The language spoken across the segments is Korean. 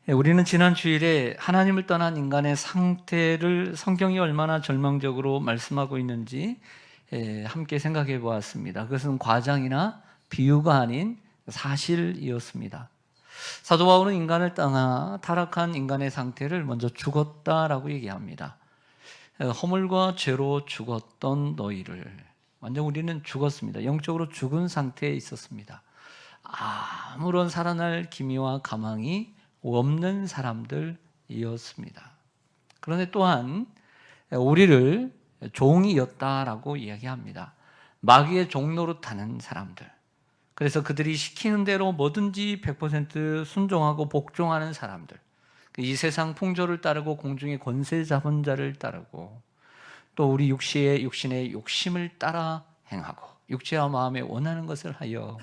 우리는 지난 주일에 하나님을 떠난 인간의 상태를 성경이 얼마나 절망적으로 말씀하고 있는지 함께 생각해 보았습니다. 그것은 과장이나 비유가 아닌 사실이었습니다. 사도 바울은 인간을 떠나 타락한 인간의 상태를 먼저 죽었다라고 얘기합니다. 허물과 죄로 죽었던 너희를, 완전 우리는 죽었습니다. 영적으로 죽은 상태에 있었습니다. 아무런 살아날 기미와 가망이 없는 사람들이었습니다. 그런데 또한 우리를 종이었다라고 이야기합니다. 마귀의 종노릇하는 사람들. 그래서 그들이 시키는 대로 뭐든지 100% 순종하고 복종하는 사람들. 이 세상 풍조를 따르고 공중의 권세 잡은 자를 따르고 또 우리 육신의 욕심을 따라 행하고 육체와 마음에 원하는 것을 하여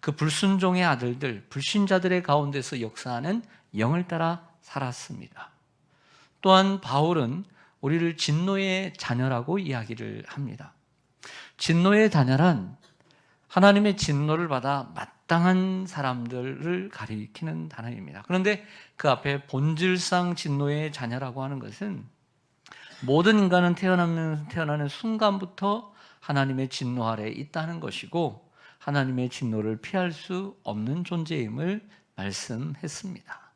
그 불순종의 아들들, 불신자들의 가운데서 역사하는 영을 따라 살았습니다. 또한 바울은 우리를 진노의 자녀라고 이야기를 합니다. 진노의 자녀란 하나님의 진노를 받아 마땅한 사람들을 가리키는 단어입니다. 그런데 그 앞에 본질상 진노의 자녀라고 하는 것은 모든 인간은 태어나는 순간부터 하나님의 진노 아래에 있다는 것이고 하나님의 진노를 피할 수 없는 존재임을 말씀했습니다.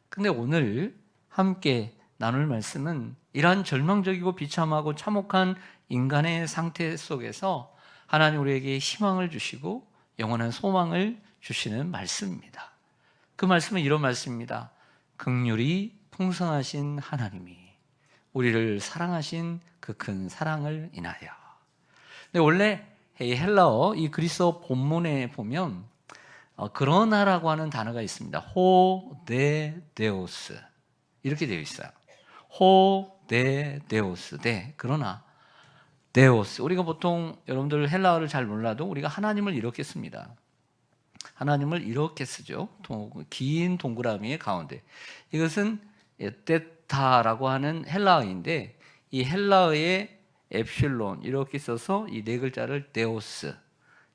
그런데 오늘 함께 나눌 말씀은 이러한 절망적이고 비참하고 참혹한 인간의 상태 속에서 하나님 우리에게 희망을 주시고 영원한 소망을 주시는 말씀입니다. 그 말씀은 이런 말씀입니다. 긍휼이 풍성하신 하나님이 우리를 사랑하신 그 큰 사랑을 인하여. 근데 원래 이 헬라어, 이 그리스어 본문에 보면 그러나라고 하는 단어가 있습니다. 호데데오스 이렇게 되어 있어요. 호데데오스, 네, 그러나 데오스. 우리가 보통 여러분들 헬라어를 잘 몰라도 우리가 하나님을 이렇게 씁니다. 하나님을 이렇게 쓰죠. 긴 동그라미의 가운데. 이것은 데타라고 하는 헬라어인데 이 헬라어의 엡실론 이렇게 써서 이 네 글자를 데오스,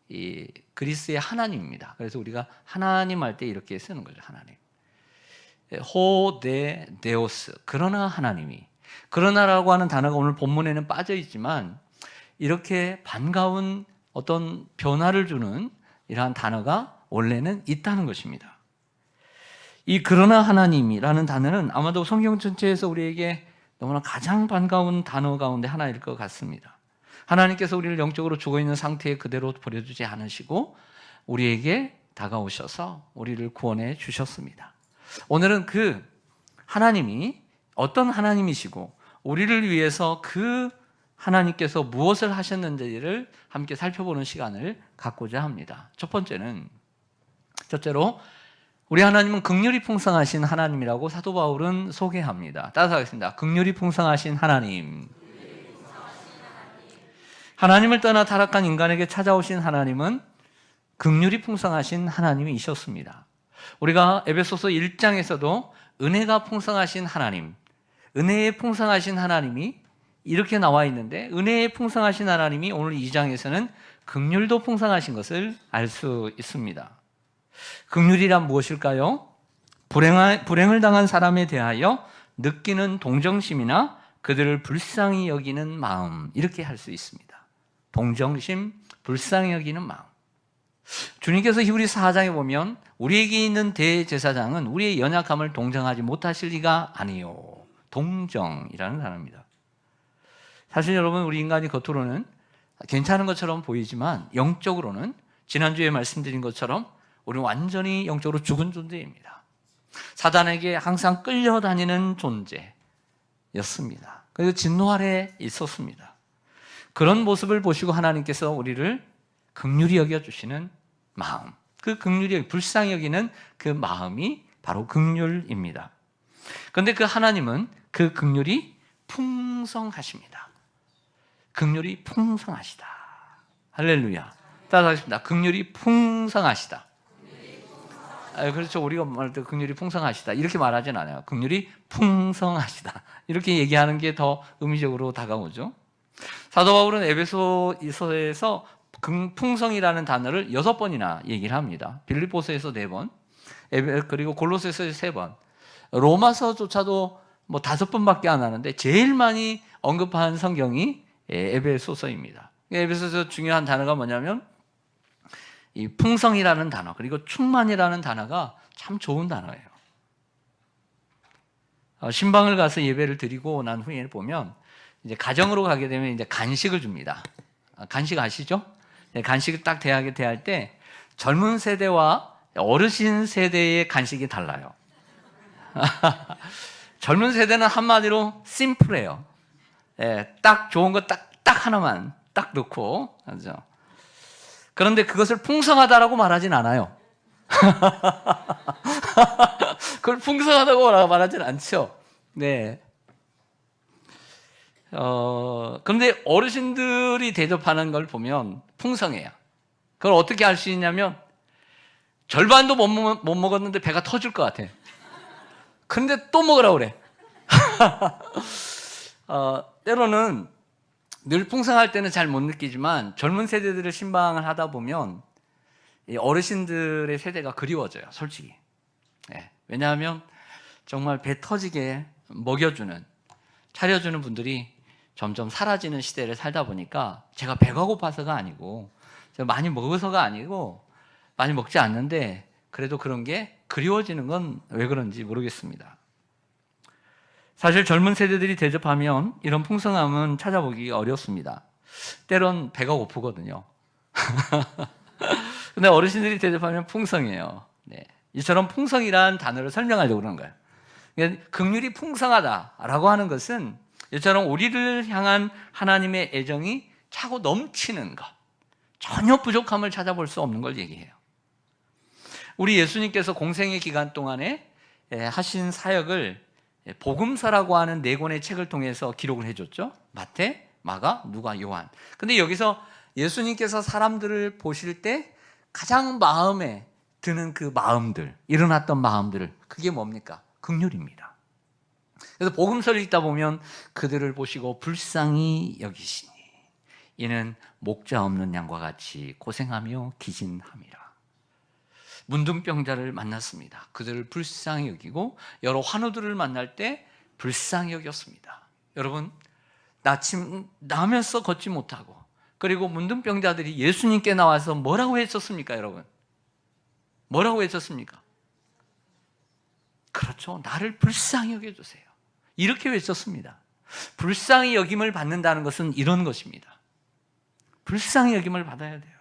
이 그리스의 하나님입니다. 그래서 우리가 하나님 할 때 이렇게 쓰는 거죠. 하나님. 호데데오스, 그러나 하나님이. 그러나라고 하는 단어가 오늘 본문에는 빠져 있지만 이렇게 반가운 어떤 변화를 주는 이러한 단어가 원래는 있다는 것입니다. 이 그러나 하나님이라는 단어는 아마도 성경 전체에서 우리에게 너무나 가장 반가운 단어 가운데 하나일 것 같습니다. 하나님께서 우리를 영적으로 죽어있는 상태에 그대로 버려두지 않으시고 우리에게 다가오셔서 우리를 구원해 주셨습니다. 오늘은 그 하나님이 어떤 하나님이시고 우리를 위해서 그 하나님께서 무엇을 하셨는지를 함께 살펴보는 시간을 갖고자 합니다. 첫째로 우리 하나님은 긍휼이 풍성하신 하나님이라고 사도 바울은 소개합니다. 따라하겠습니다. 긍휼이 풍성하신 하나님. 하나님을 떠나 타락한 인간에게 찾아오신 하나님은 긍휼이 풍성하신 하나님이셨습니다. 우리가 에베소서 1장에서도 은혜가 풍성하신 하나님, 은혜에 풍성하신 하나님이 이렇게 나와 있는데 은혜에 풍성하신 하나님이 오늘 2장에서는 긍휼도 풍성하신 것을 알 수 있습니다. 긍휼이란 무엇일까요? 불행을 당한 사람에 대하여 느끼는 동정심이나 그들을 불쌍히 여기는 마음, 이렇게 할 수 있습니다. 동정심, 불쌍히 여기는 마음. 주님께서 히브리 4장에 보면 우리에게 있는 대제사장은 우리의 연약함을 동정하지 못하실 리가 아니요. 동정이라는 단어입니다. 사실 여러분, 우리 인간이 겉으로는 괜찮은 것처럼 보이지만 영적으로는 지난주에 말씀드린 것처럼 우리는 완전히 영적으로 죽은 존재입니다. 사단에게 항상 끌려다니는 존재였습니다. 그래서 진노 아래에 있었습니다. 그런 모습을 보시고 하나님께서 우리를 긍휼히 여겨주시는 마음, 그 긍휼히 불쌍히 여기는 그 마음이 바로 긍휼입니다. 그런데 그 하나님은 그 긍휼이 풍성하십니다. 긍휼이 풍성하시다. 할렐루야. 따라하겠습니다. 긍휼이 풍성하시다. 그렇죠. 우리가 말할 때 긍휼이 풍성하시다 이렇게 말하진 않아요. 긍휼이 풍성하시다 이렇게 얘기하는 게 더 의미적으로 다가오죠. 사도 바울은 에베소서에서 풍성이라는 단어를 6번이나 얘기를 합니다. 빌립보서에서 4번, 그리고 골로새서에서 3번, 로마서조차도 뭐 5번밖에 안 하는데 제일 많이 언급한 성경이 에베소서입니다. 에베소서 중요한 단어가 뭐냐면 이 풍성이라는 단어, 그리고 충만이라는 단어가 참 좋은 단어예요. 신방을 가서 예배를 드리고 난 후에 보면 이제 가정으로 가게 되면 이제 간식을 줍니다. 간식 아시죠? 간식을 딱 대하게 대할 때 젊은 세대와 어르신 세대의 간식이 달라요. 젊은 세대는 한마디로 심플해요. 딱 좋은 거 딱 하나만 딱 넣고, 그렇죠? 그런데 그것을 풍성하다라고 말하진 않아요. 그걸 풍성하다고 말하진 않죠. 네. 그런데 어르신들이 대접하는 걸 보면 풍성해요. 그걸 어떻게 알 수 있냐면 절반도 못 먹었는데 배가 터질 것 같아. 그런데 또 먹으라고 그래. 때로는 늘 풍성할 때는 잘 못 느끼지만 젊은 세대들을 신방을 하다 보면 어르신들의 세대가 그리워져요, 솔직히. 왜냐하면 정말 배 터지게 먹여주는, 차려주는 분들이 점점 사라지는 시대를 살다 보니까 제가 배가 고파서가 아니고 제가 많이 먹어서가 아니고 많이 먹지 않는데 그래도 그런 게 그리워지는 건 왜 그런지 모르겠습니다. 사실 젊은 세대들이 대접하면 이런 풍성함은 찾아보기 어렵습니다. 때론 배가 고프거든요. 근데 어르신들이 대접하면 풍성해요. 네. 이처럼 풍성이라는 단어를 설명하려고 그러는 거예요. 그러니까 긍휼이 풍성하다라고 하는 것은 이처럼 우리를 향한 하나님의 애정이 차고 넘치는 것, 전혀 부족함을 찾아볼 수 없는 걸 얘기해요. 우리 예수님께서 공생의 기간 동안에 하신 사역을 복음서라고 하는 4권의 책을 통해서 기록을 해줬죠. 마태, 마가, 누가, 요한. 근데 여기서 예수님께서 사람들을 보실 때 가장 마음에 드는 그 마음들, 일어났던 마음들, 그게 뭡니까? 긍휼입니다. 그래서 복음서를 읽다 보면 그들을 보시고 불쌍히 여기시니 이는 목자 없는 양과 같이 고생하며 기진함이라. 문둥병자를 만났습니다. 그들을 불쌍히 여기고 여러 환우들을 만날 때 불쌍히 여겼습니다. 여러분, 나면서 걷지 못하고 그리고 문둥병자들이 예수님께 나와서 뭐라고 했었습니까, 여러분? 뭐라고 했었습니까? 그렇죠. 나를 불쌍히 여겨주세요. 이렇게 외쳤습니다. 불쌍히 여김을 받는다는 것은 이런 것입니다. 불쌍히 여김을 받아야 돼요.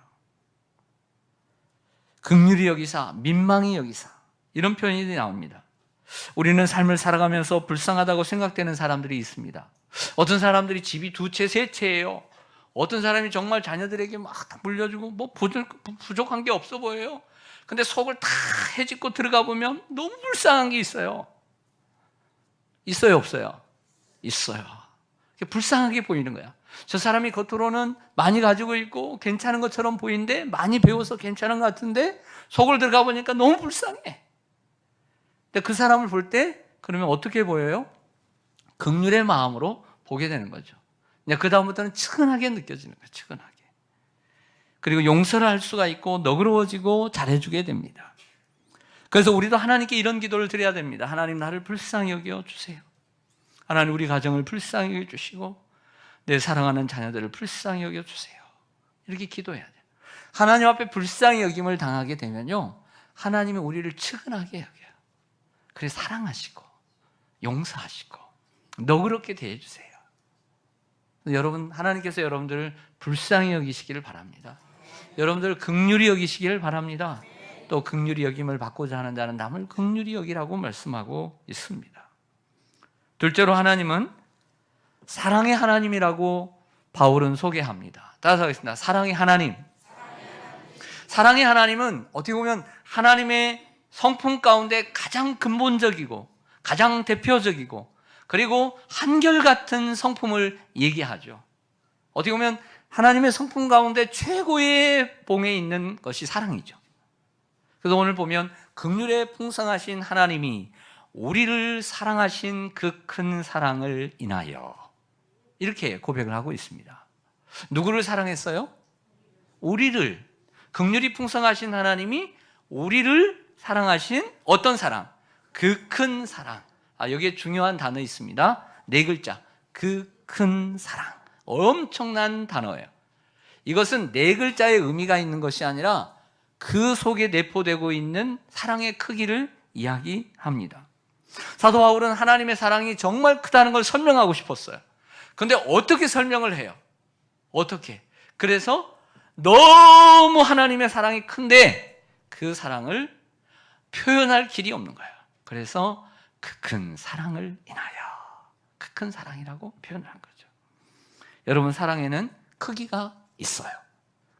긍휼히 여기사, 민망히 여기사, 이런 표현이 나옵니다. 우리는 삶을 살아가면서 불쌍하다고 생각되는 사람들이 있습니다. 어떤 사람들이 집이 2채, 3채예요. 어떤 사람이 정말 자녀들에게 막 물려주고 뭐 부족한 게 없어 보여요. 근데 속을 다 헤집고 들어가 보면 너무 불쌍한 게 있어요. 있어요, 없어요? 있어요. 불쌍하게 보이는 거야. 저 사람이 겉으로는 많이 가지고 있고 괜찮은 것처럼 보이는데 많이 배워서 괜찮은 것 같은데 속을 들어가 보니까 너무 불쌍해. 근데 그 사람을 볼 때 그러면 어떻게 보여요? 긍휼의 마음으로 보게 되는 거죠. 그 다음부터는 측은하게 느껴지는 거예요. 측은하게. 그리고 용서를 할 수가 있고 너그러워지고 잘해주게 됩니다. 그래서 우리도 하나님께 이런 기도를 드려야 됩니다. 하나님, 나를 불쌍히 여겨주세요. 하나님, 우리 가정을 불쌍히 여겨주시고 내 사랑하는 자녀들을 불쌍히 여겨주세요. 이렇게 기도해야 돼요. 하나님 앞에 불쌍히 여김을 당하게 되면요, 하나님이 우리를 측은하게 여겨요. 그래서 사랑하시고 용서하시고 너그럽게 대해주세요. 여러분, 하나님께서 여러분들을 불쌍히 여기시기를 바랍니다. 여러분들 긍휼히 여기시기를 바랍니다. 또 긍휼히 여김을 받고자 하는 자는 남을 긍휼히 여기라고 말씀하고 있습니다. 둘째로 하나님은 사랑의 하나님이라고 바울은 소개합니다. 따라서 하겠습니다. 사랑의 하나님. 사랑의 하나님은 어떻게 보면 하나님의 성품 가운데 가장 근본적이고 가장 대표적이고 그리고 한결같은 성품을 얘기하죠. 어떻게 보면 하나님의 성품 가운데 최고의 봉에 있는 것이 사랑이죠. 그래서 오늘 보면 긍휼에 풍성하신 하나님이 우리를 사랑하신 그 큰 사랑을 인하여 이렇게 고백을 하고 있습니다. 누구를 사랑했어요? 우리를. 긍휼이 풍성하신 하나님이 우리를 사랑하신 어떤 사랑? 그 큰 사랑. 여기에 중요한 단어 있습니다. 4글자. 그 큰 사랑. 엄청난 단어예요. 이것은 4글자의 의미가 있는 것이 아니라 그 속에 내포되고 있는 사랑의 크기를 이야기합니다. 사도 바울은 하나님의 사랑이 정말 크다는 걸 설명하고 싶었어요. 그런데 어떻게 설명을 해요? 어떻게? 그래서 너무 하나님의 사랑이 큰데 그 사랑을 표현할 길이 없는 거예요. 그래서 그 큰 사랑을 인하여, 그 큰 사랑이라고 표현을 한 거죠. 여러분, 사랑에는 크기가 있어요.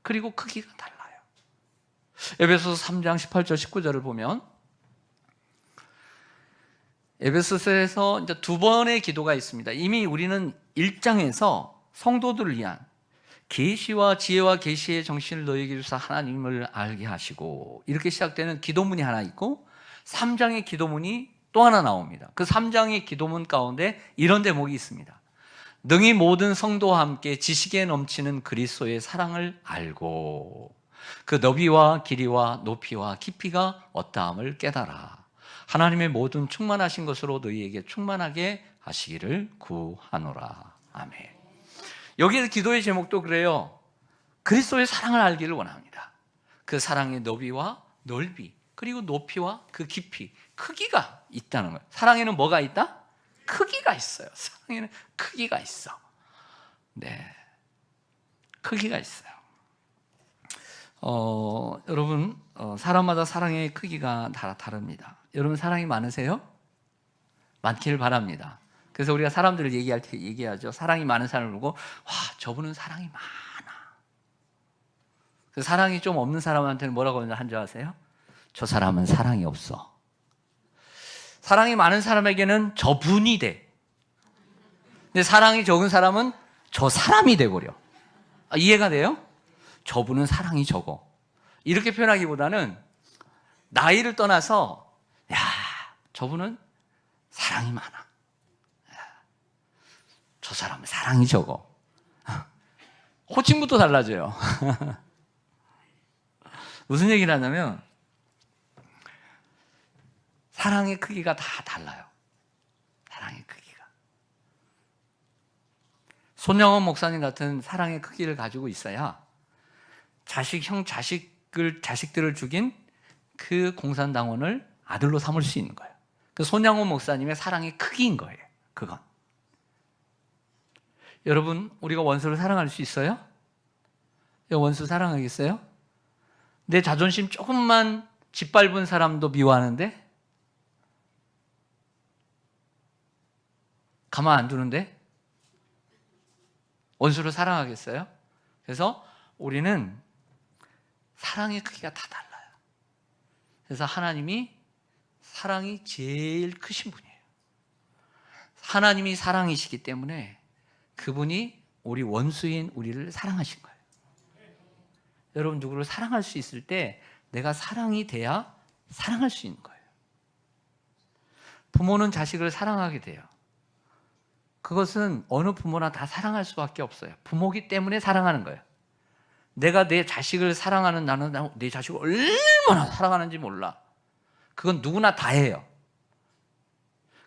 그리고 크기가 달라요. 에베소서 3장 18절 19절을 보면 에베소서에서 이제 2번의 기도가 있습니다. 이미 우리는 1장에서 성도들을 위한 계시와 지혜와 계시의 정신을 너희에게 주사 하나님을 알게 하시고, 이렇게 시작되는 기도문이 하나 있고 3장의 기도문이 또 하나 나옵니다. 그 3장의 기도문 가운데 이런 대목이 있습니다. 능히 모든 성도와 함께 지식에 넘치는 그리스도의 사랑을 알고 그 너비와 길이와 높이와 깊이가 어떠함을 깨달아 하나님의 모든 충만하신 것으로 너희에게 충만하게 하시기를 구하노라. 아멘. 여기 기도의 제목도 그래요. 그리스도의 사랑을 알기를 원합니다. 그 사랑의 너비와 넓이, 그리고 높이와 그 깊이, 크기가 있다는 거예요. 사랑에는 뭐가 있다? 크기가 있어요. 사랑에는 크기가 있어. 네, 크기가 있어요. 여러분, 사람마다 사랑의 크기가 다 다릅니다. 여러분, 사랑이 많으세요? 많기를 바랍니다. 그래서 우리가 사람들을 얘기할 때 얘기하죠. 사랑이 많은 사람을 보고, 와, 저분은 사랑이 많아. 그 사랑이 좀 없는 사람한테는 뭐라고 한 줄 아세요? 저 사람은 사랑이 없어. 사랑이 많은 사람에게는 저분이 돼. 근데 사랑이 적은 사람은 저 사람이 돼버려. 이해가 돼요? 저분은 사랑이 적어. 이렇게 표현하기보다는 나이를 떠나서, 야, 저분은 사랑이 많아. 저 사람은 사랑이 적어. 호칭부터 달라져요. 무슨 얘기를 하냐면 사랑의 크기가 다 달라요. 사랑의 크기가. 손영원 목사님 같은 사랑의 크기를 가지고 있어야 자식들을 죽인 그 공산당원을 아들로 삼을 수 있는 거예요. 그 손영원 목사님의 사랑의 크기인 거예요. 그건. 여러분, 우리가 원수를 사랑할 수 있어요? 원수 사랑하겠어요? 내 자존심 조금만 짓밟은 사람도 미워하는데? 가만 안 두는데? 원수를 사랑하겠어요? 그래서 우리는 사랑의 크기가 다 달라요. 그래서 하나님이 사랑이 제일 크신 분이에요. 하나님이 사랑이시기 때문에 그분이 우리 원수인 우리를 사랑하신 거예요. 여러분, 누구를 사랑할 수 있을 때 내가 사랑이 돼야 사랑할 수 있는 거예요. 부모는 자식을 사랑하게 돼요. 그것은 어느 부모나 다 사랑할 수밖에 없어요. 부모기 때문에 사랑하는 거예요. 내가 내 자식을 사랑하는, 나는 내 자식을 얼마나 사랑하는지 몰라. 그건 누구나 다 해요.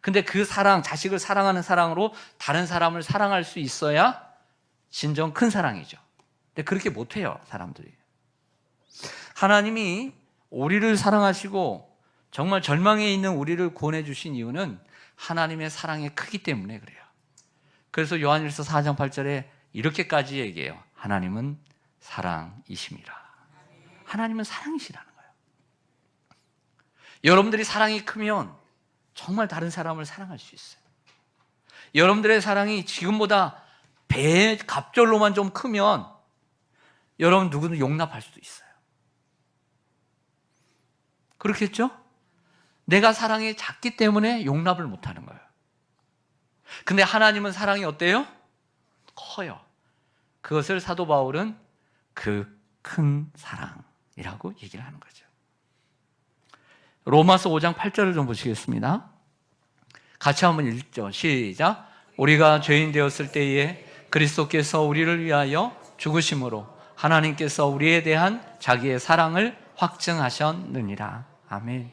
근데 그 사랑, 자식을 사랑하는 사랑으로 다른 사람을 사랑할 수 있어야 진정 큰 사랑이죠. 근데 그렇게 못해요, 사람들이. 하나님이 우리를 사랑하시고 정말 절망에 있는 우리를 구원해 주신 이유는 하나님의 사랑의 크기 때문에 그래요. 그래서 요한일서 4장 8절에 이렇게까지 얘기해요. 하나님은 사랑이심이라. 하나님은 사랑이시라는 거예요. 여러분들이 사랑이 크면 정말 다른 사람을 사랑할 수 있어요. 여러분들의 사랑이 지금보다 배 갑절로만 좀 크면 여러분 누구는 용납할 수도 있어요. 그렇겠죠? 내가 사랑이 작기 때문에 용납을 못하는 거예요. 근데 하나님은 사랑이 어때요? 커요. 그것을 사도 바울은 그 큰 사랑이라고 얘기를 하는 거죠. 로마서 5장 8절을 좀 보시겠습니다. 같이 한번 읽죠. 시작. 우리가 죄인 되었을 때에 그리스도께서 우리를 위하여 죽으심으로 하나님께서 우리에 대한 자기의 사랑을 확증하셨느니라. 아멘.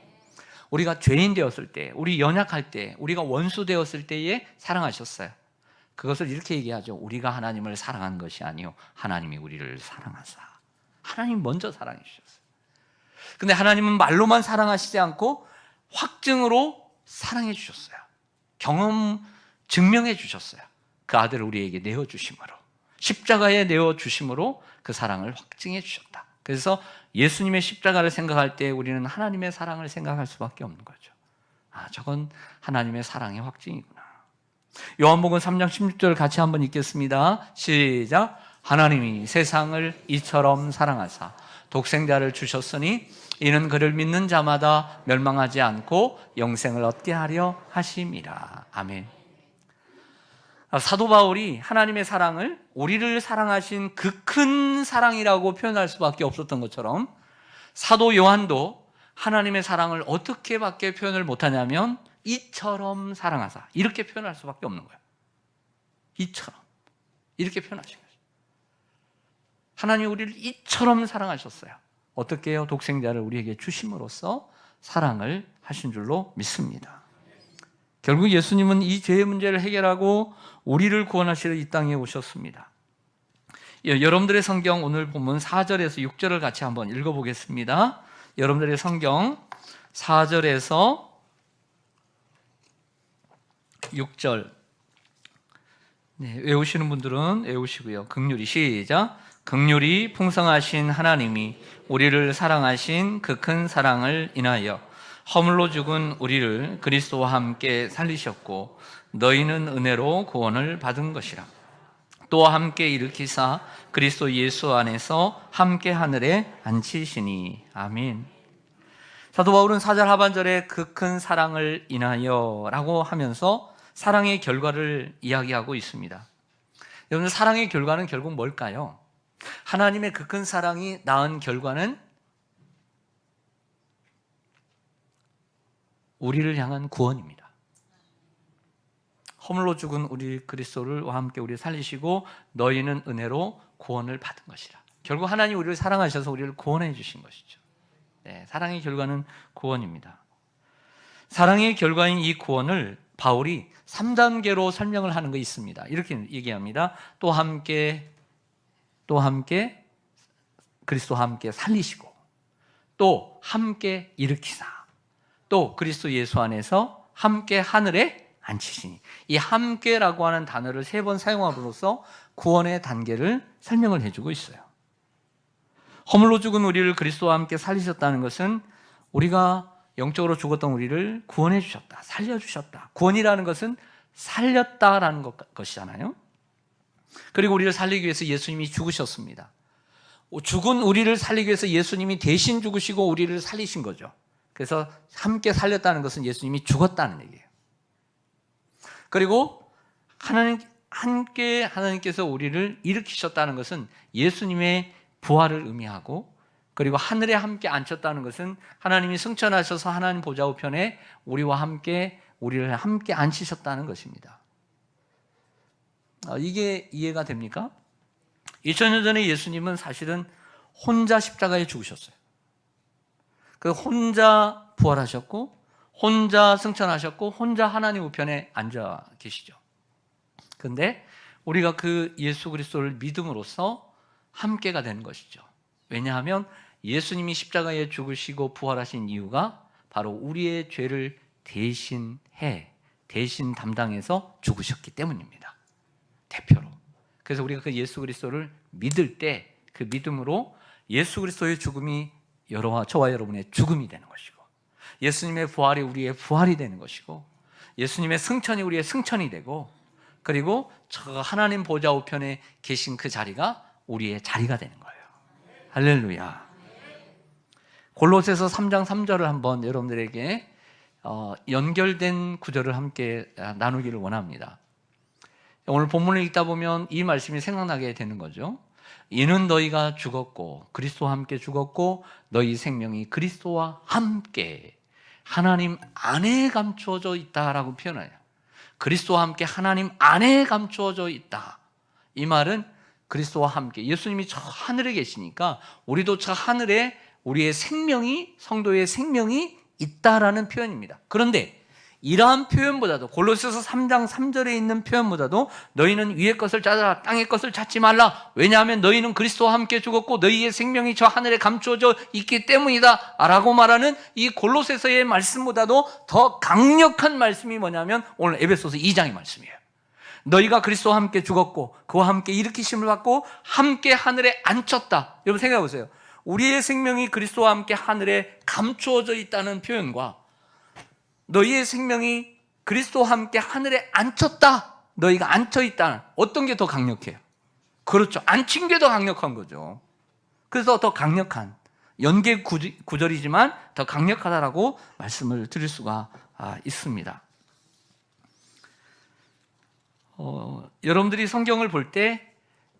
우리가 죄인 되었을 때, 우리 연약할 때, 우리가 원수 되었을 때에 사랑하셨어요. 그것을 이렇게 얘기하죠. 우리가 하나님을 사랑한 것이 아니요 하나님이 우리를 사랑하사. 하나님 먼저 사랑해 주셨어요. 근데 하나님은 말로만 사랑하시지 않고 확증으로 사랑해 주셨어요. 경험 증명해 주셨어요. 그 아들을 우리에게 내어주심으로, 십자가에 내어주심으로 그 사랑을 확증해 주셨다. 그래서 예수님의 십자가를 생각할 때 우리는 하나님의 사랑을 생각할 수밖에 없는 거죠. 아, 저건 하나님의 사랑의 확증이구나. 요한복음 3장 16절 같이 한번 읽겠습니다. 시작. 하나님이 세상을 이처럼 사랑하사 독생자를 주셨으니 이는 그를 믿는 자마다 멸망하지 않고 영생을 얻게 하려 하심이라. 아멘. 사도 바울이 하나님의 사랑을 우리를 사랑하신 그 큰 사랑이라고 표현할 수밖에 없었던 것처럼 사도 요한도 하나님의 사랑을 어떻게 밖에 표현을 못하냐면 이처럼 사랑하사, 이렇게 표현할 수밖에 없는 거예요. 이처럼, 이렇게 표현하신 거예요. 하나님이 우리를 이처럼 사랑하셨어요. 어떻게 해요? 독생자를 우리에게 주심으로써 사랑을 하신 줄로 믿습니다. 결국 예수님은 이 죄의 문제를 해결하고 우리를 구원하시러 이 땅에 오셨습니다. 여러분들의 성경 오늘 본문 4절에서 6절을 같이 한번 읽어보겠습니다. 여러분들의 성경 4절에서 6절 외우시는 분들은 외우시고요. 긍휼히 시작. 긍휼이 풍성하신 하나님이 우리를 사랑하신 그 큰 사랑을 인하여 허물로 죽은 우리를 그리스도와 함께 살리셨고 너희는 은혜로 구원을 받은 것이라. 또 함께 일으키사 그리스도 예수 안에서 함께 하늘에 앉히시니. 아멘. 사도 바울은 4절 하반절에 그 큰 사랑을 인하여 라고 하면서 사랑의 결과를 이야기하고 있습니다. 여러분, 사랑의 결과는 결국 뭘까요? 하나님의 그 큰 사랑이 낳은 결과는 우리를 향한 구원입니다. 허물로 죽은 우리 그리스도와 함께 우리를 살리시고 너희는 은혜로 구원을 받은 것이라. 결국 하나님 우리를 사랑하셔서 우리를 구원해 주신 것이죠. 네, 사랑의 결과는 구원입니다. 사랑의 결과인 이 구원을 바울이 3단계로 설명을 하는 거 있습니다. 이렇게 얘기합니다. 또 함께 그리스도와 함께 살리시고 또 함께 일으키사 또 그리스도 예수 안에서 함께 하늘에 앉히시니. 이 함께라고 하는 단어를 3번 사용함으로써 구원의 단계를 설명을 해주고 있어요. 허물로 죽은 우리를 그리스도와 함께 살리셨다는 것은 우리가 영적으로 죽었던 우리를 구원해 주셨다, 살려주셨다. 구원이라는 것은 살렸다라는 것이잖아요. 그리고 우리를 살리기 위해서 예수님이 죽으셨습니다. 죽은 우리를 살리기 위해서 예수님이 대신 죽으시고 우리를 살리신 거죠. 그래서 함께 살렸다는 것은 예수님이 죽었다는 얘기예요. 그리고 하나님께서 우리를 일으키셨다는 것은 예수님의 부활을 의미하고, 그리고 하늘에 함께 앉혔다는 것은 하나님이 승천하셔서 하나님 보좌 우편에 우리를 함께 앉히셨다는 것입니다. 이게 이해가 됩니까? 2000년 전에 예수님은 사실은 혼자 십자가에 죽으셨어요. 그 혼자 부활하셨고 혼자 승천하셨고 혼자 하나님 우편에 앉아 계시죠. 그런데 우리가 그 예수 그리스도를 믿음으로써 함께가 되는 것이죠. 왜냐하면 예수님이 십자가에 죽으시고 부활하신 이유가 바로 우리의 죄를 대신 담당해서 죽으셨기 때문입니다. 대표로. 그래서 우리가 그 예수 그리스도를 믿을 때 그 믿음으로 예수 그리스도의 죽음이 저와 여러분의 죽음이 되는 것이고, 예수님의 부활이 우리의 부활이 되는 것이고, 예수님의 승천이 우리의 승천이 되고, 그리고 저 하나님 보좌 우편에 계신 그 자리가 우리의 자리가 되는 거예요. 할렐루야. 골로새서 3장 3절을 한번 여러분들에게 연결된 구절을 함께 나누기를 원합니다. 오늘 본문을 읽다 보면 이 말씀이 생각나게 되는 거죠. 이는 너희가 죽었고 그리스도와 함께 죽었고 너희 생명이 그리스도와 함께 하나님 안에 감추어져 있다라고 표현해요. 그리스도와 함께 하나님 안에 감추어져 있다. 이 말은 그리스도와 함께, 예수님이 저 하늘에 계시니까 우리도 저 하늘에 우리의 생명이, 성도의 생명이 있다라는 표현입니다. 그런데 이러한 표현보다도 골로새서 3장 3절에 있는 표현보다도 너희는 위의 것을 찾아라 땅의 것을 찾지 말라. 왜냐하면 너희는 그리스도와 함께 죽었고 너희의 생명이 저 하늘에 감추어져 있기 때문이다 라고 말하는 이 골로새서의 말씀보다도 더 강력한 말씀이 뭐냐면 오늘 에베소서 2장의 말씀이에요. 너희가 그리스도와 함께 죽었고 그와 함께 일으키심을 받고 함께 하늘에 앉혔다. 여러분 생각해 보세요. 우리의 생명이 그리스도와 함께 하늘에 감추어져 있다는 표현과 너희의 생명이 그리스도와 함께 하늘에 앉혔다. 너희가 앉혀있다. 어떤 게 더 강력해요? 그렇죠. 앉힌 게 더 강력한 거죠. 그래서 더 강력한 연계 구절이지만 더 강력하다라고 말씀을 드릴 수가 있습니다. 여러분들이 성경을 볼 때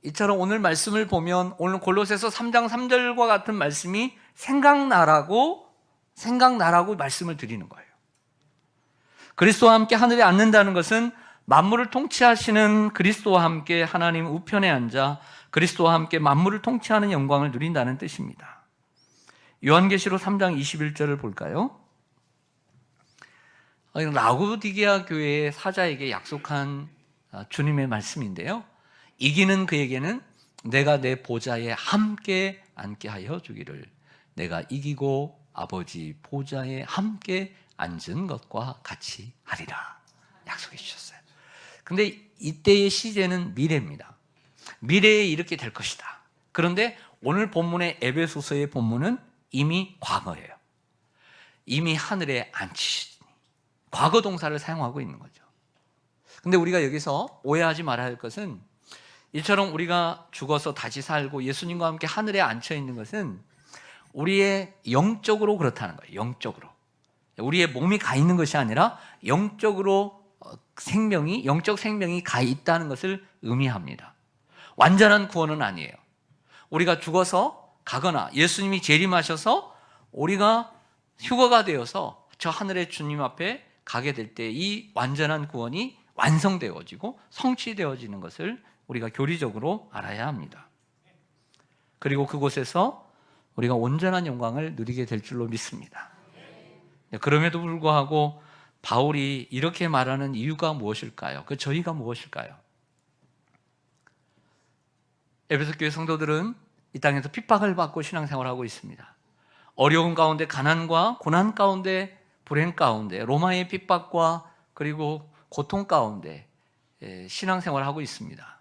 이처럼 오늘 말씀을 보면 오늘 골로새서 3장 3절과 같은 말씀이 생각나라고 말씀을 드리는 거예요. 그리스도와 함께 하늘에 앉는다는 것은 만물을 통치하시는 그리스도와 함께 하나님 우편에 앉아 그리스도와 함께 만물을 통치하는 영광을 누린다는 뜻입니다. 요한계시록 3장 21절을 볼까요? 라우디게아 교회의 사자에게 약속한 주님의 말씀인데요. 이기는 그에게는 내가 내 보좌에 함께 앉게 하여 주기를 내가 이기고 아버지 보좌에 함께 앉은 것과 같이 하리라 약속해 주셨어요. 그런데 이때의 시제는 미래입니다. 미래에 이렇게 될 것이다. 그런데 오늘 본문의 에베소서의 본문은 이미 과거예요. 이미 하늘에 앉히시니 과거 동사를 사용하고 있는 거죠. 근데 우리가 여기서 오해하지 말아야 할 것은 이처럼 우리가 죽어서 다시 살고 예수님과 함께 하늘에 앉혀 있는 것은 우리의 영적으로 그렇다는 거예요. 영적으로. 우리의 몸이 가 있는 것이 아니라 영적으로 영적 생명이 가 있다는 것을 의미합니다. 완전한 구원은 아니에요. 우리가 죽어서 가거나 예수님이 재림하셔서 우리가 휴거가 되어서 저 하늘의 주님 앞에 가게 될 때 이 완전한 구원이 완성되어지고 성취되어지는 것을 우리가 교리적으로 알아야 합니다. 그리고 그곳에서 우리가 온전한 영광을 누리게 될 줄로 믿습니다. 그럼에도 불구하고 바울이 이렇게 말하는 이유가 무엇일까요? 그 저희가 무엇일까요? 에베소 교회 성도들은 이 땅에서 핍박을 받고 신앙생활을 하고 있습니다. 어려운 가운데 가난과 고난 가운데 불행 가운데 로마의 핍박과 그리고 고통 가운데 신앙생활을 하고 있습니다.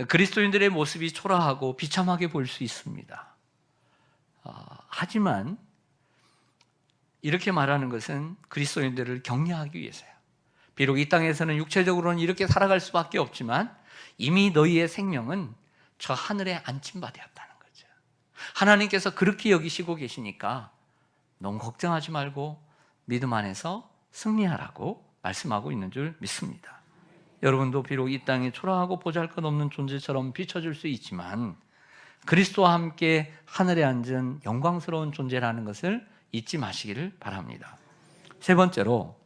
그리스도인들의 모습이 초라하고 비참하게 보일 수 있습니다. 하지만 이렇게 말하는 것은 그리스도인들을 격려하기 위해서요. 비록 이 땅에서는 육체적으로는 이렇게 살아갈 수밖에 없지만 이미 너희의 생명은 저 하늘에 앉힌 바 되었다는 거죠. 하나님께서 그렇게 여기시고 계시니까 너무 걱정하지 말고 믿음 안에서 승리하라고 말씀하고 있는 줄 믿습니다. 여러분도 비록 이 땅에 초라하고 보잘것없는 존재처럼 비춰질 수 있지만 그리스도와 함께 하늘에 앉은 영광스러운 존재라는 것을 잊지 마시기를 바랍니다. 세 번째로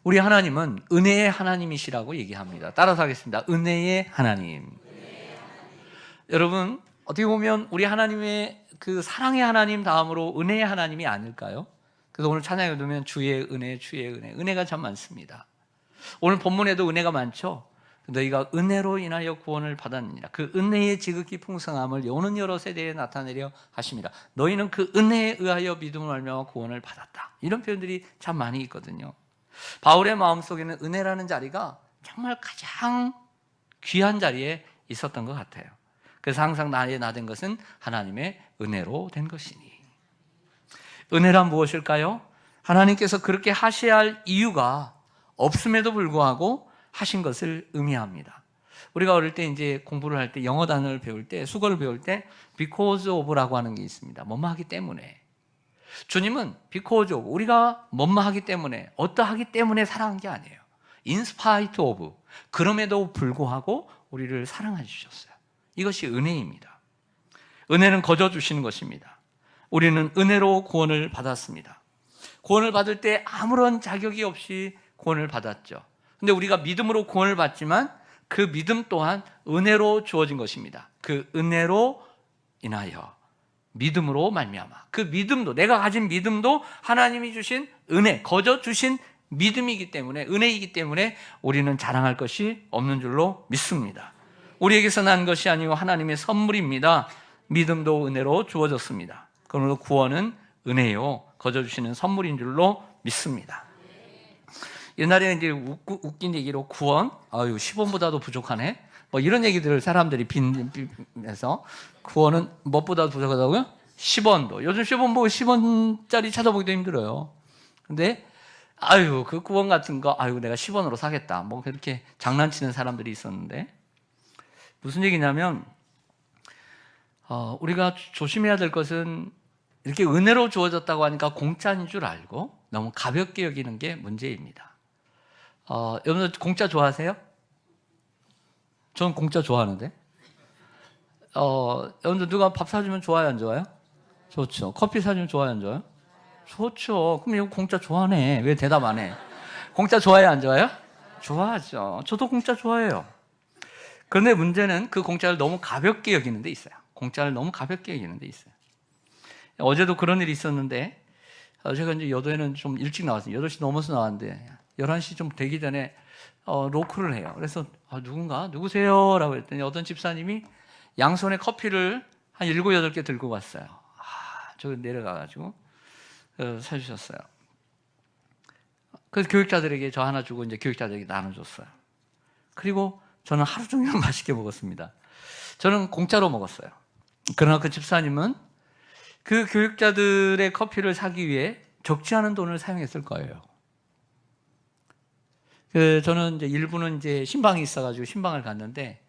우리 하나님은 은혜의 하나님이시라고 얘기합니다. 따라서 하겠습니다. 은혜의 하나님. 여러분 어떻게 보면 우리 하나님의 그 사랑의 하나님 다음으로 은혜의 하나님이 아닐까요? 그래서 오늘 찬양에 보면 주의 은혜, 주의 은혜, 은혜가 참 많습니다. 오늘 본문에도 은혜가 많죠. 너희가 은혜로 인하여 구원을 받았느니라. 그 은혜의 지극히 풍성함을 오는 여러 세대에 나타내려 하심이라. 너희는 그 은혜에 의하여 믿음을 알며 구원을 받았다. 이런 표현들이 참 많이 있거든요. 바울의 마음속에는 은혜라는 자리가 정말 가장 귀한 자리에 있었던 것 같아요. 그래서 항상 나의 나된 것은 하나님의 은혜로 된 것이니. 은혜란 무엇일까요? 하나님께서 그렇게 하셔야 할 이유가 없음에도 불구하고 하신 것을 의미합니다. 우리가 어릴 때 이제 공부를 할 때 영어 단어를 배울 때 수거를 배울 때 because of라고 하는 게 있습니다. 뭐뭐하기 때문에. 주님은 because of 우리가 뭐뭐하기 때문에 어떠하기 때문에 사랑한 게 아니에요. in spite of 그럼에도 불구하고 우리를 사랑해 주셨어요. 이것이 은혜입니다. 은혜는 거저 주시는 것입니다. 우리는 은혜로 구원을 받았습니다. 구원을 받을 때 아무런 자격이 없이 구원을 받았죠. 근데 우리가 믿음으로 구원을 받지만 그 믿음 또한 은혜로 주어진 것입니다. 그 은혜로 인하여 믿음으로 말미암아. 그 믿음도, 내가 가진 믿음도 하나님이 주신 은혜, 거저 주신 믿음이기 때문에, 은혜이기 때문에 우리는 자랑할 것이 없는 줄로 믿습니다. 우리에게서 난 것이 아니고 하나님의 선물입니다. 믿음도 은혜로 주어졌습니다. 그러므로 구원은 은혜요, 거저 주시는 선물인 줄로 믿습니다. 옛날에 이제 웃긴 얘기로 구원, 10원보다도 부족하네, 뭐 이런 얘기들을 사람들이 빚면서, 구원은 무엇보다도 부족하다고요? 10원도. 요즘 10원 보고 10원짜리 찾아보기도 힘들어요. 근데 그 구원 같은 거, 내가 10원으로 사겠다, 뭐 그렇게 장난치는 사람들이 있었는데, 무슨 얘기냐면, 우리가 조심해야 될 것은, 이렇게 은혜로 주어졌다고 하니까 공짜인 줄 알고 너무 가볍게 여기는 게 문제입니다. 여러분들 공짜 좋아하세요? 저는 공짜 좋아하는데. 여러분들 누가 밥 사주면 좋아요, 안 좋아요? 좋죠. 커피 사주면 좋아요, 안 좋아요? 좋죠. 그럼 이거 공짜 좋아하네. 왜 대답 안 해? 공짜 좋아해요, 안 좋아해요? 좋아하죠. 저도 공짜 좋아해요. 그런데 문제는 그 공짜를 너무 가볍게 여기는 데 있어요. 공짜를 너무 가볍게 여기는 데 있어요. 어제도 그런 일이 있었는데, 제가 이제 여도에는 좀 일찍 나왔어요. 8시 넘어서 나왔는데 11시 좀 되기 전에 로크를 해요. 그래서 누구세요? 라고 했더니 어떤 집사님이 양손에 커피를 한 7, 8개 들고 왔어요. 저기 내려가가지고 사주셨어요. 그래서 교육자들에게 저 하나 주고 이제 교육자들에게 나눠줬어요. 그리고 저는 하루 종일 맛있게 먹었습니다. 저는 공짜로 먹었어요. 그러나 그 집사님은 그 교육자들의 커피를 사기 위해 적지 않은 돈을 사용했을 거예요. 저는 이제 일부는 이제 신방이 있어가지고 신방을 갔는데,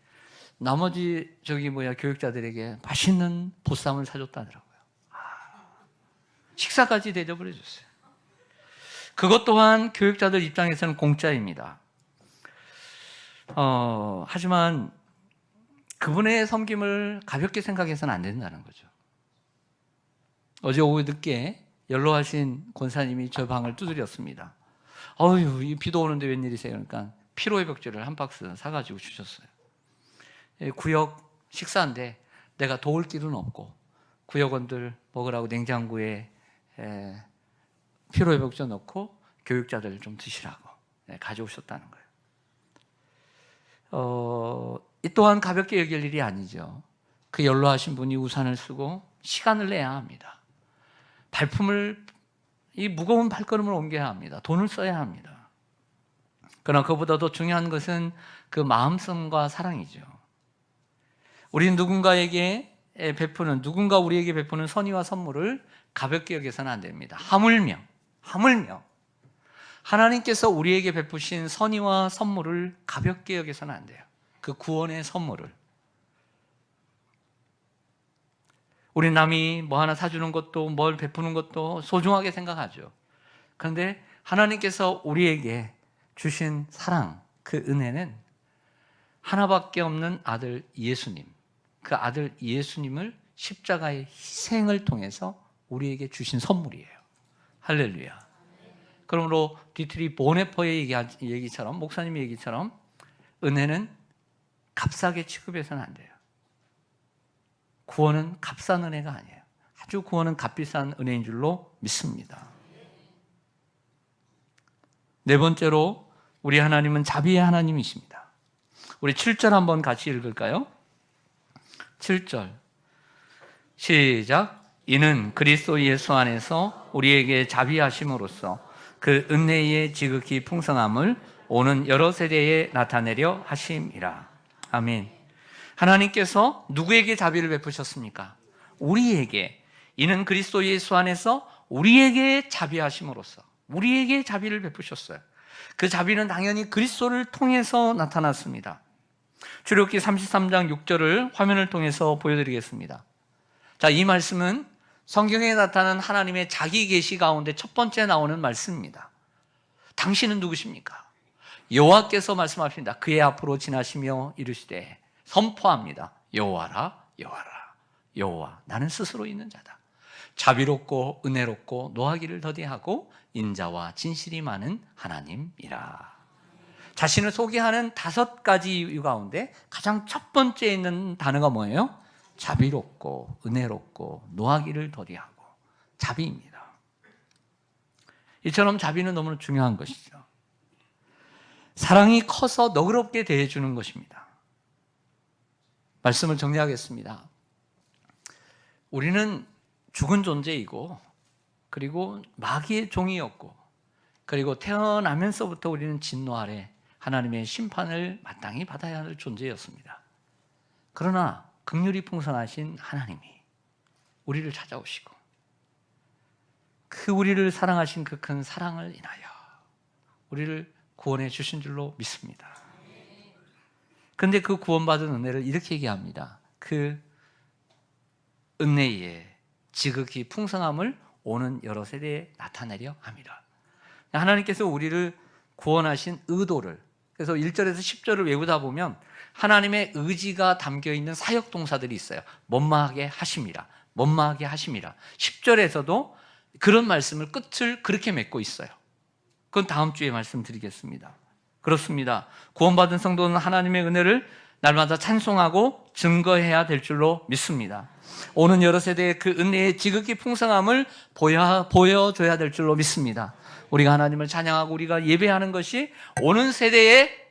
나머지 교육자들에게 맛있는 보쌈을 사줬다더라고요. 식사까지 대접을 해줬어요. 그것 또한 교육자들 입장에서는 공짜입니다. 하지만 그분의 섬김을 가볍게 생각해서는 안 된다는 거죠. 어제 오후 늦게 연로하신 권사님이 저 방을 두드렸습니다. 이 비도 오는데 웬일이세요? 그러니까 피로회복제를 한 박스 사가지고 주셨어요. 구역 식사인데 내가 도울 길은 없고 구역원들 먹으라고 냉장고에 피로회복제 넣고 교육자들 좀 드시라고 가져오셨다는 거예요. 이 또한 가볍게 여길 일이 아니죠. 그 연로하신 분이 우산을 쓰고 시간을 내야 합니다. 이 무거운 발걸음을 옮겨야 합니다. 돈을 써야 합니다. 그러나 그보다 더 중요한 것은 그 마음씀과 사랑이죠. 우리는 누군가 우리에게 베푸는 선의와 선물을 가볍게 여겨서는 안 됩니다. 하물며 하나님께서 우리에게 베푸신 선의와 선물을 가볍게 여겨서는 안 돼요. 그 구원의 선물을. 우리 남이 뭐 하나 사주는 것도, 뭘 베푸는 것도 소중하게 생각하죠. 그런데 하나님께서 우리에게 주신 사랑, 그 은혜는 하나밖에 없는 아들 예수님, 그 아들 예수님을 십자가의 희생을 통해서 우리에게 주신 선물이에요. 할렐루야. 그러므로 디트리 보네퍼의 얘기처럼, 목사님의 얘기처럼 은혜는 값싸게 취급해서는 안 돼요. 구원은 값싼 은혜가 아니에요. 아주 구원은 값비싼 은혜인 줄로 믿습니다. 네 번째로 우리 하나님은 자비의 하나님이십니다. 우리 7절 한번 같이 읽을까요? 7절 시작. 이는 그리스도 예수 안에서 우리에게 자비하심으로써 그 은혜의 지극히 풍성함을 오는 여러 세대에 나타내려 하심이라. 아멘. 하나님께서 누구에게 자비를 베푸셨습니까? 우리에게. 이는 그리스도 예수 안에서 우리에게 자비하심으로써 우리에게 자비를 베푸셨어요. 그 자비는 당연히 그리스도를 통해서 나타났습니다. 출애굽기 33장 6절을 화면을 통해서 보여드리겠습니다. 자, 이 말씀은 성경에 나타난 하나님의 자기 계시 가운데 첫 번째 나오는 말씀입니다. 당신은 누구십니까? 여호와께서 말씀하십니다. 그의 앞으로 지나시며 이르시되, 선포합니다. 여호와라, 여호와라, 여호와 나는 스스로 있는 자다. 자비롭고 은혜롭고 노하기를 더디하고 인자와 진실이 많은 하나님이라. 자신을 소개하는 5가지 이유 가운데 가장 첫 번째 있는 단어가 뭐예요? 자비롭고 은혜롭고 노하기를 더디하고 자비입니다. 이처럼 자비는 너무나 중요한 것이죠. 사랑이 커서 너그럽게 대해주는 것입니다. 말씀을 정리하겠습니다. 우리는 죽은 존재이고, 그리고 마귀의 종이었고, 그리고 태어나면서부터 우리는 진노 아래 하나님의 심판을 마땅히 받아야 할 존재였습니다. 그러나 긍휼이 풍성하신 하나님이 우리를 찾아오시고 그 우리를 사랑하신 그 큰 사랑을 인하여 우리를 구원해 주신 줄로 믿습니다. 그런데 그 구원받은 은혜를 이렇게 얘기합니다. 그 은혜의 지극히 풍성함을 오는 여러 세대에 나타내려 합니다. 하나님께서 우리를 구원하신 의도를, 그래서 1절에서 10절을 외우다 보면 하나님의 의지가 담겨있는 사역동사들이 있어요. 못마하게 하심이라, 못마하게 하심이라. 10절에서도 그런 말씀을 끝을 그렇게 맺고 있어요. 그건 다음 주에 말씀드리겠습니다. 그렇습니다. 구원받은 성도는 하나님의 은혜를 날마다 찬송하고 증거해야 될 줄로 믿습니다. 오는 여러 세대의 그 은혜의 지극히 풍성함을 보여줘야 될 줄로 믿습니다. 우리가 하나님을 찬양하고 우리가 예배하는 것이 오는 세대에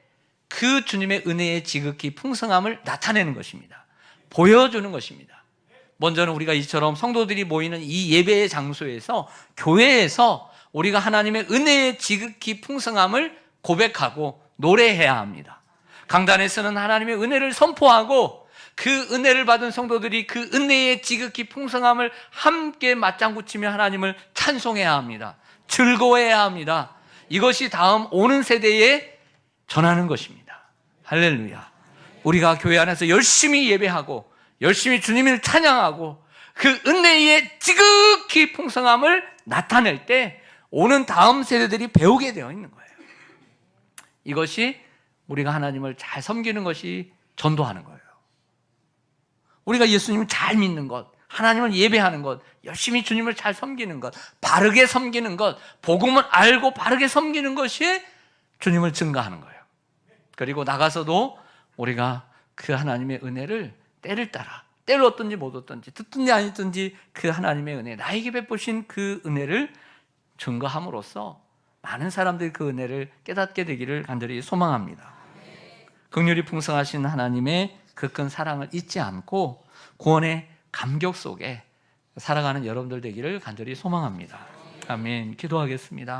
그 주님의 은혜의 지극히 풍성함을 나타내는 것입니다. 보여주는 것입니다. 먼저는 우리가 이처럼 성도들이 모이는 이 예배의 장소에서, 교회에서 우리가 하나님의 은혜의 지극히 풍성함을 고백하고 노래해야 합니다. 강단에서는 하나님의 은혜를 선포하고 그 은혜를 받은 성도들이 그 은혜의 지극히 풍성함을 함께 맞장구 치며 하나님을 찬송해야 합니다. 즐거워해야 합니다. 이것이 다음 오는 세대에 전하는 것입니다. 할렐루야. 우리가 교회 안에서 열심히 예배하고 열심히 주님을 찬양하고 그 은혜의 지극히 풍성함을 나타낼 때 오는 다음 세대들이 배우게 되어 있는 거예요. 이것이 우리가 하나님을 잘 섬기는 것이 전도하는 거예요. 우리가 예수님을 잘 믿는 것, 하나님을 예배하는 것, 열심히 주님을 잘 섬기는 것, 바르게 섬기는 것, 복음을 알고 바르게 섬기는 것이 주님을 증거하는 거예요. 그리고 나가서도 우리가 그 하나님의 은혜를 때를 따라, 때를 얻든지 못 얻든지 듣든지 안 듣든지 그 하나님의 은혜, 나에게 베푸신 그 은혜를 증거함으로써 많은 사람들이 그 은혜를 깨닫게 되기를 간절히 소망합니다. 긍휼이 풍성하신 하나님의 그 큰 사랑을 잊지 않고 구원의 감격 속에 살아가는 여러분들 되기를 간절히 소망합니다. 아멘. 기도하겠습니다.